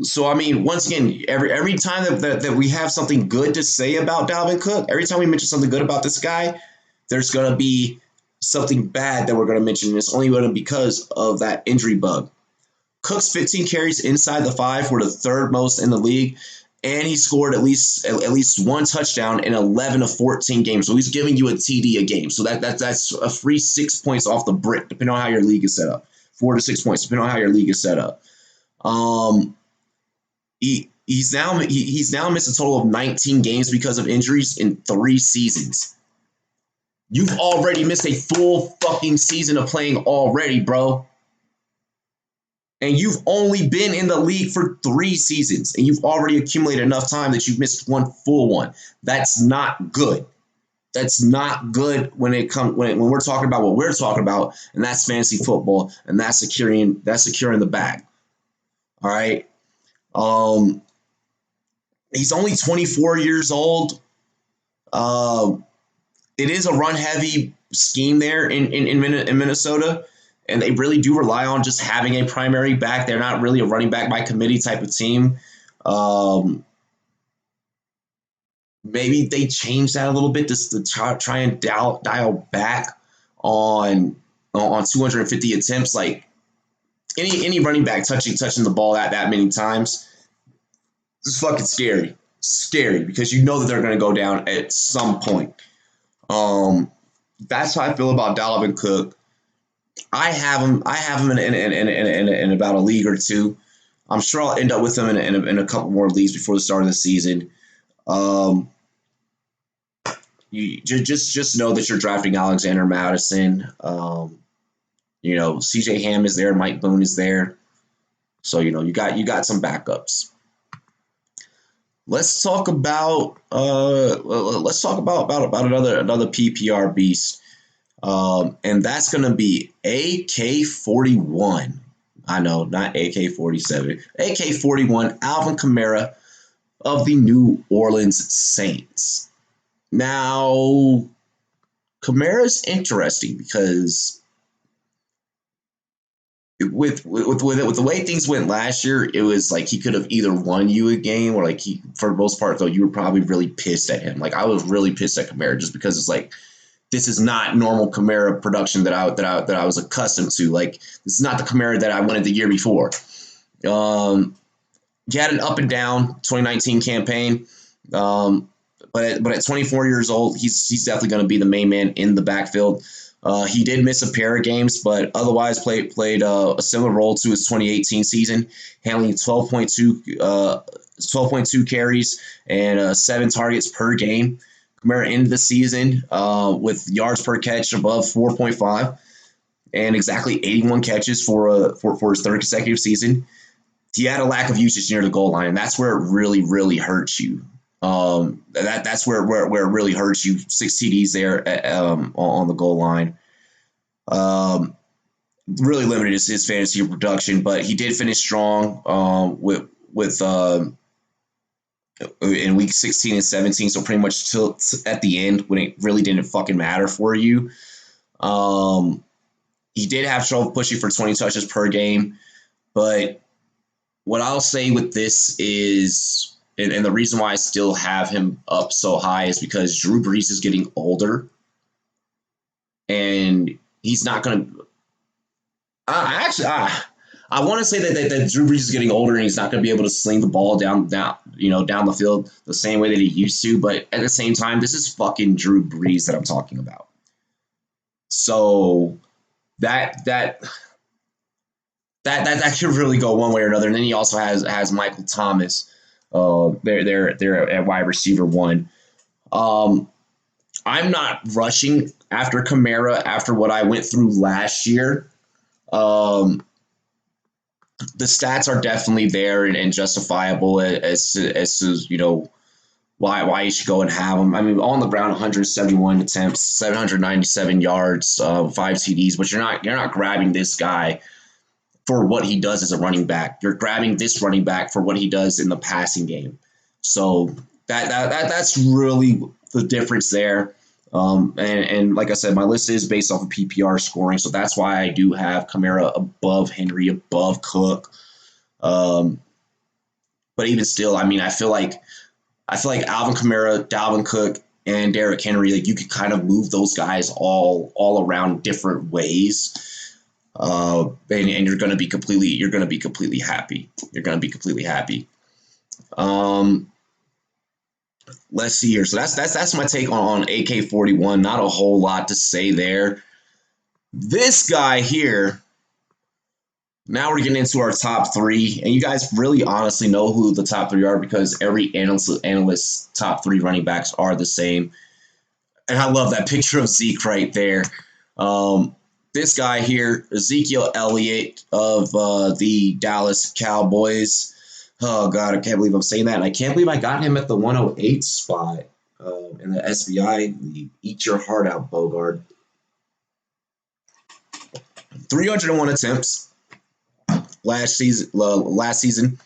So, I mean, once again, every time that we have something good to say about Dalvin Cook, every time we mention something good about this guy, there's going to be something bad that we're going to mention, and it's only going to be because of that injury bug. Cook's 15 carries inside the 5 were the 3rd most in the league, and he scored at least 1 touchdown in 11 of 14 games. So he's giving you a TD a game. So that's a free 6 points off the brick, depending on how your league is set up. 4 to 6 points, depending on how your league is set up. He's now missed a total of 19 games because of injuries in 3 seasons. You've already missed a full fucking season of playing already, bro. And you've only been in the league for 3 seasons, and you've already accumulated enough time that you've missed 1 full one. That's not good. That's not good when we're talking about what we're talking about, and that's fantasy football, and that's securing the bag. All right. He's only 24 years old. It is a run-heavy scheme there in Minnesota, and they really do rely on just having a primary back. They're not really a running back by committee type of team. Maybe they change that a little bit just to try and dial back on on 250 attempts. Like any running back touching the ball that many times, it's fucking scary. Scary because you know that they're going to go down at some point. That's how I feel about Dalvin Cook. I have him. I have him in about a league or two. I'm sure I'll end up with him in a couple more leagues before the start of the season. You just know that you're drafting Alexander Madison. C.J. Ham is there, Mike Boone is there, so you got some backups. Let's talk about another PPR beast, and that's gonna be AK-41. I know, not AK-47. AK-41, Alvin Kamara of the New Orleans Saints. Now, Kamara's interesting because with the way things went last year, it was like he could have either won you a game or like for the most part though, you were probably really pissed at him. Like I was really pissed at Kamara just because it's like this is not normal Kamara production that I was accustomed to. Like this is not the Kamara that I wanted the year before. He had an up and down 2019 campaign. But at 24 years old, he's definitely going to be the main man in the backfield. He did miss a pair of games, but otherwise played a similar role to his 2018 season, handling 12.2 carries and 7 targets per game. Kamara ended the season with yards per catch above 4.5 and exactly 81 catches for his third consecutive season. He had a lack of usage near the goal line, and that's where it really, really hurts you. That's where it really hurts you. 6 TDs there on the goal line. Really limited his fantasy production, but he did finish strong in week 16 and 17. So pretty much till at the end when it really didn't fucking matter for you. He did have trouble pushing for 20 touches per game, but what I'll say with this is. And the reason why I still have him up so high is because Drew Brees is getting older, and he's not going to. I want to say that Drew Brees is getting older, and he's not going to be able to sling the ball down the field the same way that he used to. But at the same time, this is fucking Drew Brees that I'm talking about. So that could really go one way or another. And then he also has Michael Thomas. They're at wide receiver 1. I'm not rushing after Kamara after what I went through last year. The stats are definitely there and justifiable as to why you should go and have him. I mean, on the ground, 171 attempts, 797 yards, 5 TDs, but you're not grabbing this guy for what he does as a running back. You're grabbing this running back for what he does in the passing game. So that's really the difference there. And like I said, my list is based off of PPR scoring, so that's why I do have Kamara above Henry, above Cook. But even still, I mean, I feel like Alvin Kamara, Dalvin Cook, and Derrick Henry, like you could kind of move those guys all around different ways. And you're going to be completely happy. You're going to be completely happy. Let's see here. So that's my take on AK-41. Not a whole lot to say there. This guy here. Now we're getting into our top 3, and you guys really honestly know who the top 3 are because every analyst's top 3 running backs are the same. And I love that picture of Zeke right there. This guy here, Ezekiel Elliott of the Dallas Cowboys. Oh, God, I can't believe I'm saying that. And I can't believe I got him at the 108 spot in the SBI League. Eat your heart out, Bogard. 301 attempts last season.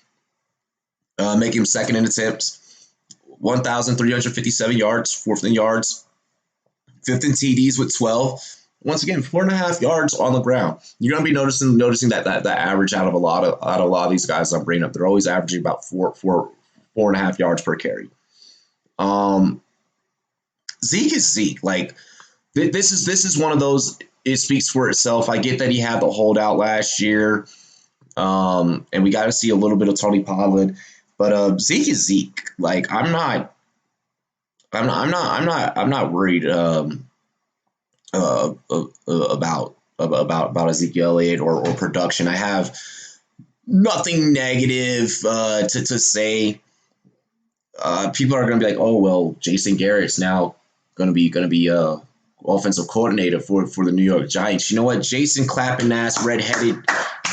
Making him second in attempts. 1,357 yards, 4th in yards. 5th in TDs with 12. Once again, 4.5 yards on the ground. You're going to be noticing that average out of a lot of these guys I'm bringing up. They're always averaging about 4.5 yards per carry. Zeke is Zeke. Like this is one of those. it speaks for itself. I get that he had the holdout last year, and we got to see a little bit of Tony Pollard, but Zeke is Zeke. Like I'm not worried about Ezekiel Elliott or production. I have nothing negative to say. People are going to be like, oh well, Jason Garrett's now going to be offensive coordinator for the New York Giants. You know what? Jason clapping ass redheaded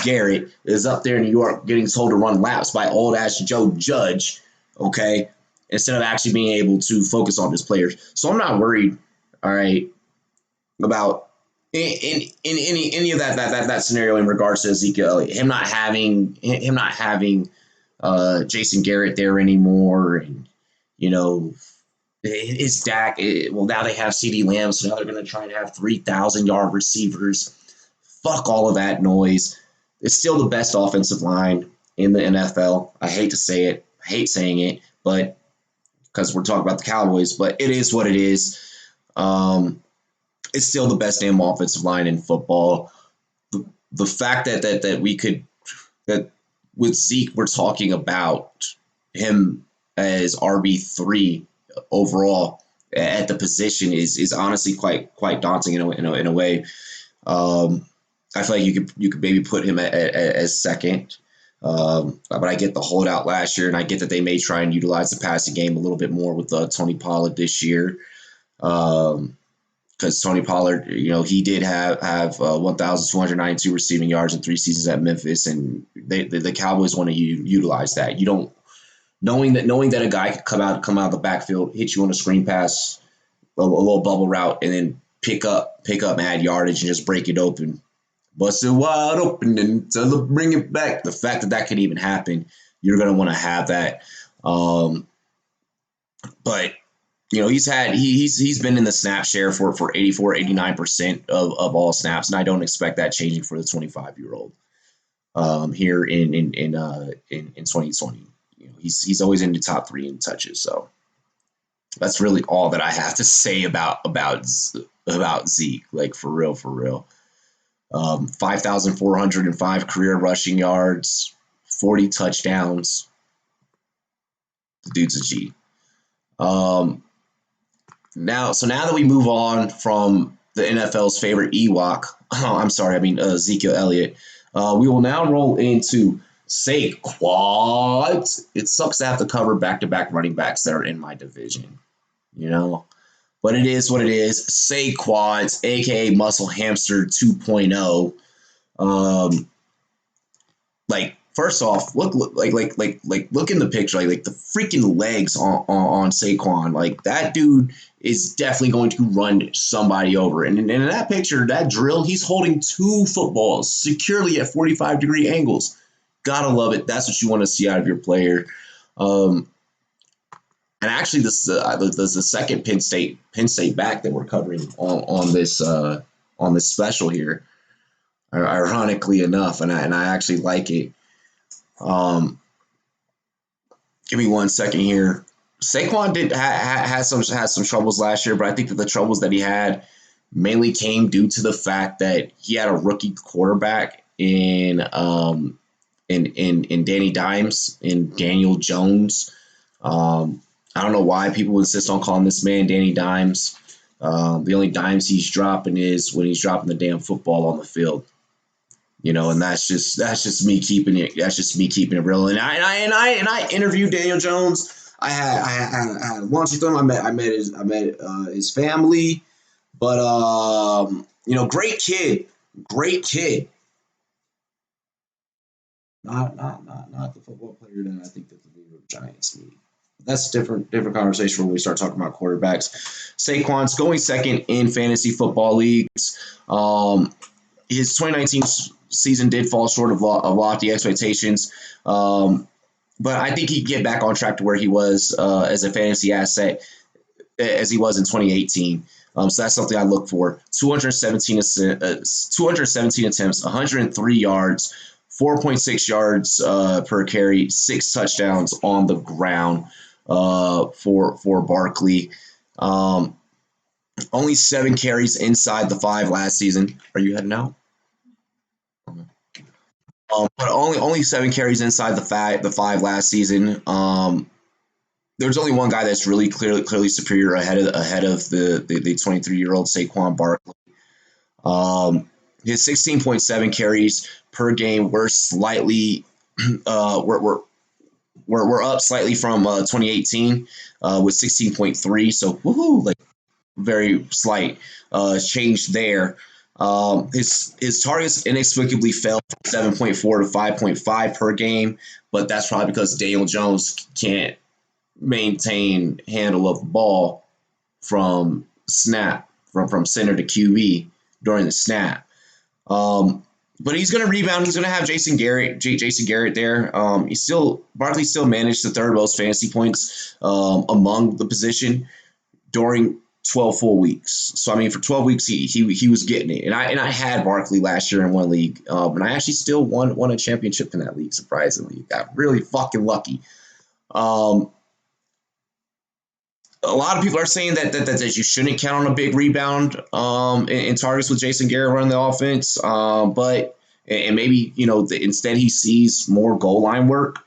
Garrett is up there in New York getting told to run laps by old ass Joe Judge. Okay, instead of actually being able to focus on his players. So I'm not worried. All right, about in any of that scenario in regards to Ezekiel Elliott, him not having Jason Garrett there anymore, and you know it's Dak. Well, now they have CeeDee Lamb, so now they're going to try and have 3,000-yard receivers. Fuck all of that noise. It's still the best offensive line in the NFL. I hate to say it. I hate saying it, but because we're talking about the Cowboys, but it is what it is. It's still the best damn offensive line in football. The fact that we could that with Zeke we're talking about him as RB3 overall at the position is honestly quite daunting in a way. I feel like you could maybe put him as second. But I get the holdout last year, and I get that they may try and utilize the passing game a little bit more with Tony Pollard this year. Because Tony Pollard, he did have 1,292 receiving yards in 3 seasons at Memphis, and the Cowboys want to utilize that. You don't knowing that a guy could come out of the backfield, hit you on a screen pass, a little bubble route, and then pick up and add yardage and just break it open, bust it wide open, and bring it back. The fact that could even happen, you're gonna want to have that. But he's been in the snap share for 84-89% of all snaps, and I don't expect that changing for the 25-year-old here in 2020. He's always in the top 3 in touches, so that's really all that I have to say about Zeke. Like for real. 5,405 career rushing yards, 40 touchdowns. The dude's a G. Now that we move on from the NFL's favorite Ewok, Ezekiel Elliott, we will now roll into Saquon. It sucks to have to cover back-to-back running backs that are in my division, but it is what it is. Saquon, aka Muscle Hamster 2.0. First off, look in the picture, like the freaking legs on Saquon. Like that dude is definitely going to run somebody over. And in that picture, that drill, he's holding 2 footballs securely at 45-degree angles. Gotta love it. That's what you want to see out of your player. And actually, this is the second Penn State back that we're covering on this special here. Ironically enough, and I actually like it. Give me 1 second here. Saquon had some troubles last year, but I think that the troubles that he had mainly came due to the fact that he had a rookie quarterback in Danny Dimes, in Daniel Jones. I don't know why people insist on calling this man Danny Dimes. The only dimes he's dropping is when he's dropping the damn football on the field. And that's just me keeping it. That's just me keeping it real. And I interviewed Daniel Jones. I had lunch with him. I met his family. But great kid. Not the football player that I think that the New York Giants need. That's a different conversation when we start talking about quarterbacks. Saquon's going second in fantasy football leagues. His 2019 season did fall short of lofty expectations, but I think he can get back on track to where he was as a fantasy asset as he was in 2018. So that's something I look for. 217 attempts, 103 yards, 4.6 yards per carry, 6 touchdowns on the ground for Barkley. Only 7 carries inside the 5 last season. Are you heading out? But only 7 carries inside the 5 last season. There's only one guy that's really clearly superior ahead of the 23-year-old Saquon Barkley. His 16.7 carries per game were slightly we're up slightly from 2018 with 16.3. So woohoo, like very slight change there. His targets inexplicably fell from 7.4 to 5.5 per game, but that's probably because Daniel Jones can't maintain handle of the ball from snap from center to QB during the snap. But he's going to rebound. He's going to have Jason Garrett there. Barkley still managed the third most fantasy points among the position during 12 full weeks. So I mean, for 12 weeks he was getting it. And I had Barkley last year in one league, and I actually still won a championship in that league. Surprisingly, got really fucking lucky. A lot of people are saying that you shouldn't count on a big rebound in targets with Jason Garrett running the offense, but maybe instead he sees more goal line work.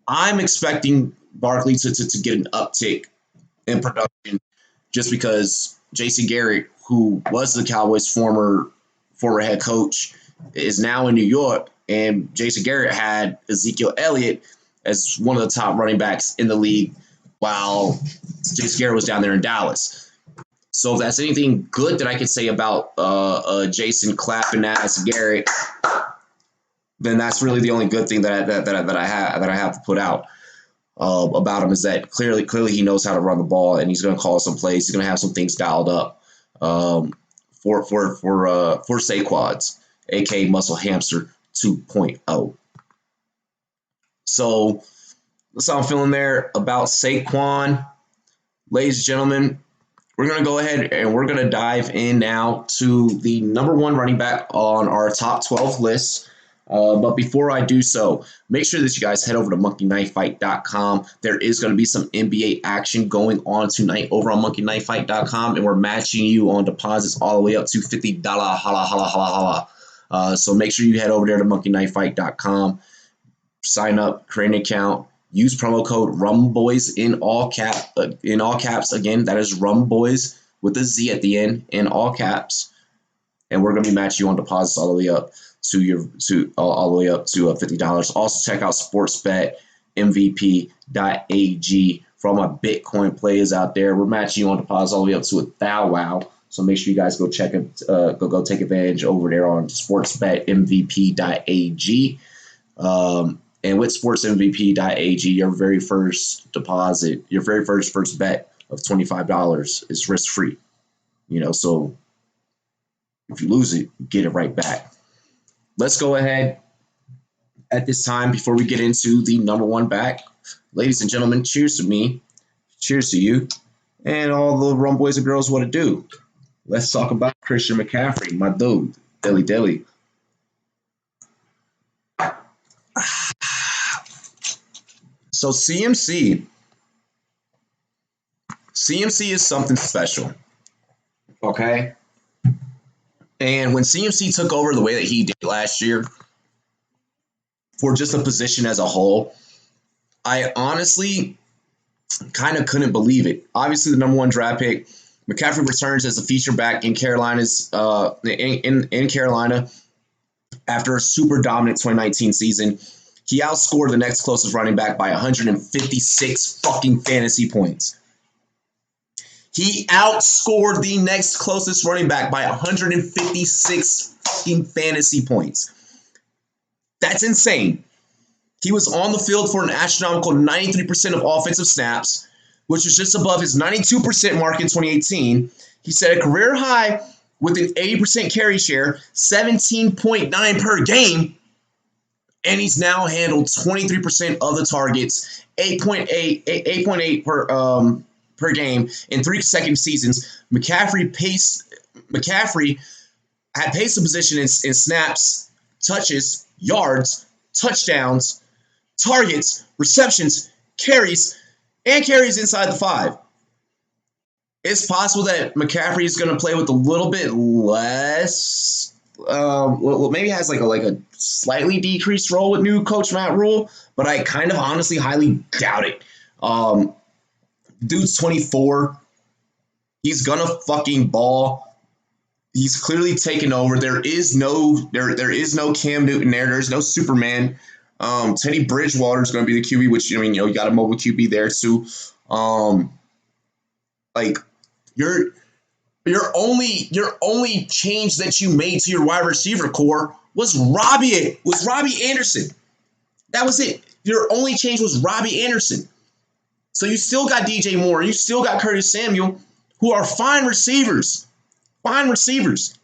I'm expecting Barkley to get an uptick in production just because Jason Garrett, who was the Cowboys' former head coach, is now in New York, and Jason Garrett had Ezekiel Elliott as one of the top running backs in the league while Jason Garrett was down there in Dallas. So if that's anything good that I can say about Jason clapping ass Garrett, then that's really the only good thing that I have to put out about him is that clearly he knows how to run the ball, and he's going to call some plays. He's going to have some things dialed up for Saquads, aka Muscle Hamster 2.0. So that's how I'm feeling there about Saquon. Ladies and gentlemen, we're going to go ahead and we're going to dive in now to the number 1 running back on our top 12 list. But before I do so, make sure that you guys head over to monkeyknifefight.com. There is going to be some NBA action going on tonight over on monkeyknifefight.com, and we're matching you on deposits all the way up to $50. Holla, holla, holla, holla. So make sure you head over there to monkeyknifefight.com, sign up, create an account. Use promo code Rumboyz in all caps. Again, that is Rumboyz with a Z at the end in all caps, and we're going to be matching you on deposits all the way up to $50. Also, check out sportsbetmvp.ag for all my Bitcoin players out there. We're matching you on deposits all the way up to $1,000. So make sure you guys go check it, go take advantage over there on sportsbetmvp.ag. And with sportsmvp.ag, your very first deposit, your very first bet of $25 is risk free. So if you lose it, you get it right back. Let's go ahead at this time before we get into the number 1 back. Ladies and gentlemen, cheers to me, cheers to you, and all the Rumboyz and girls what to do. Let's talk about Christian McCaffrey, my dude, Dilly. So CMC is something special, okay? And when CMC took over the way that he did last year for just a position as a whole, I honestly kind of couldn't believe it. Obviously, the number 1 draft pick, McCaffrey returns as a feature back in Carolina's in Carolina after a super dominant 2019 season. He outscored the next closest running back by 156 fucking fantasy points. He outscored the next closest running back by 156 fucking fantasy points. That's insane. He was on the field for an astronomical 93% of offensive snaps, which was just above his 92% mark in 2018. He set a career high with an 80% carry share, 17.9 per game, and he's now handled 23% of the targets, 8.8 per game in 3 consecutive seasons. McCaffrey had paced the position in snaps, touches, yards, touchdowns, targets, receptions, carries inside the 5. it's possible that McCaffrey is going to play with a little bit less. Well, maybe has like a slightly decreased role with new coach Matt Rule, but I kind of honestly highly doubt it. Dude's 24. He's gonna fucking ball. He's clearly taken over. There is no Cam Newton there. There's no Superman. Teddy Bridgewater is going to be the QB, which you got a mobile QB there too. Like your only change that you made to your wide receiver core was Robbie Anderson. That was it. Your only change was Robbie Anderson. So you still got DJ Moore, you still got Curtis Samuel, who are fine receivers. Fine receivers.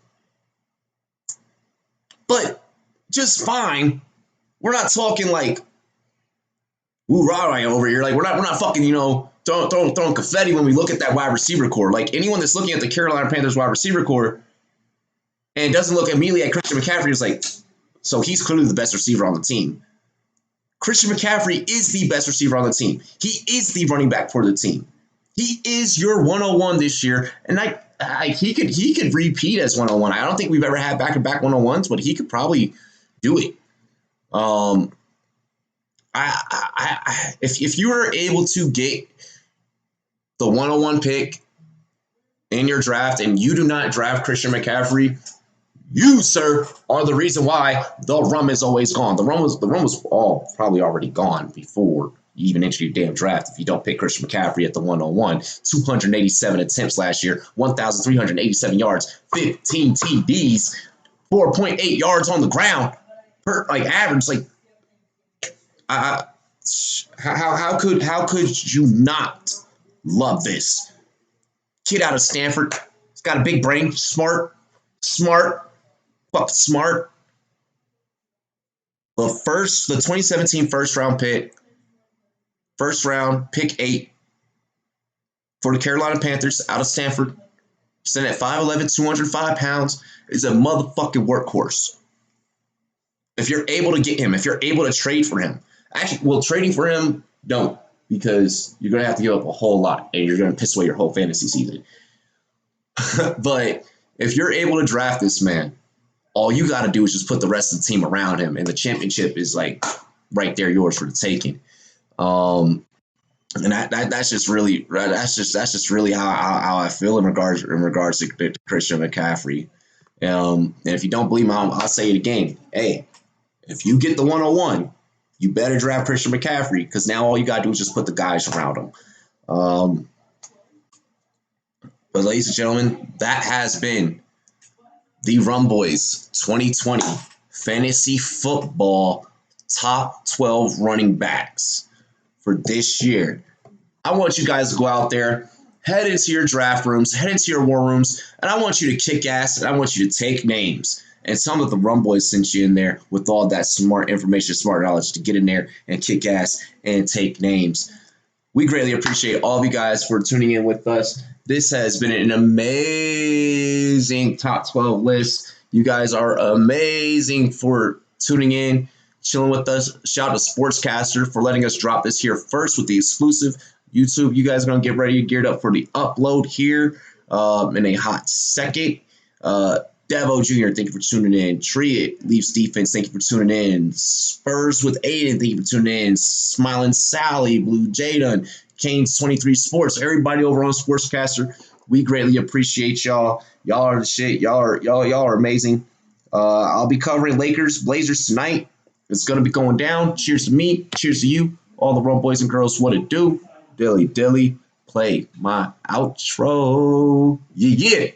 But just fine. We're not talking like rah-rah over here. Like we're not fucking, throwing confetti when we look at that wide receiver core. Like anyone that's looking at the Carolina Panthers wide receiver core and doesn't look immediately at Christian McCaffrey is like, so he's clearly the best receiver on the team. Christian McCaffrey is the best receiver on the team. He is the running back for the team. He is your 101 this year, and he could repeat as 101. I don't think we've ever had back-to-back 101s, but he could probably do it. If you were able to get the 101 pick in your draft and you do not draft Christian McCaffrey, you, sir, are the reason why the rum is always gone. The rum was all probably already gone before you even enter your damn draft if you don't pick Christian McCaffrey at the 101. 287 attempts last year, 1,387 yards, 15 TDs, 4.8 yards on the ground per average. How could you not love this kid out of Stanford? He's got a big brain, smart, fucking smart. The 2017 first round pick. First round, pick 8 for the Carolina Panthers out of Stanford. Standing at 5'11", 205 pounds, is a motherfucking workhorse. If you're able to get him, if you're able to trade for him. Actually, trading for him, don't. Because you're going to have to give up a whole lot. And you're going to piss away your whole fantasy season. But if you're able to draft this man, all you got to do is just put the rest of the team around him. And the championship is right there, yours for the taking. And that's just really how I feel in regards to Christian McCaffrey. And if you don't believe me, I'll say it again. Hey, if you get the 101, you better draft Christian McCaffrey because now all you gotta do is just put the guys around him. But ladies and gentlemen, that has been the Rumboyz 2020 Fantasy Football Top 12 Running Backs for this year. I want you guys to go out there, head into your draft rooms, head into your war rooms, and I want you to kick ass, and I want you to take names. And some of the Rumboyz sent you in there with all that smart information, smart knowledge to get in there and kick ass and take names. We greatly appreciate all of you guys for tuning in with us. This has been an amazing top 12 list. You guys are amazing for tuning in, chilling with us. Shout out to Sportscaster for letting us drop this here first with the exclusive YouTube. You guys are going to get ready, geared up for the upload here in a hot second. Devo Jr., thank you for tuning in. Tree Leafs Defense, thank you for tuning in. Spurs with Aiden, thank you for tuning in. Smiling Sally, Blue Jadon, Canes 23 Sports, everybody over on Sportscaster, we greatly appreciate y'all. Y'all are the shit. Y'all are amazing. I'll be covering Lakers, Blazers tonight. It's gonna be going down. Cheers to me. Cheers to you. All the boys and girls, what it do? Dilly, play my outro. Yeah.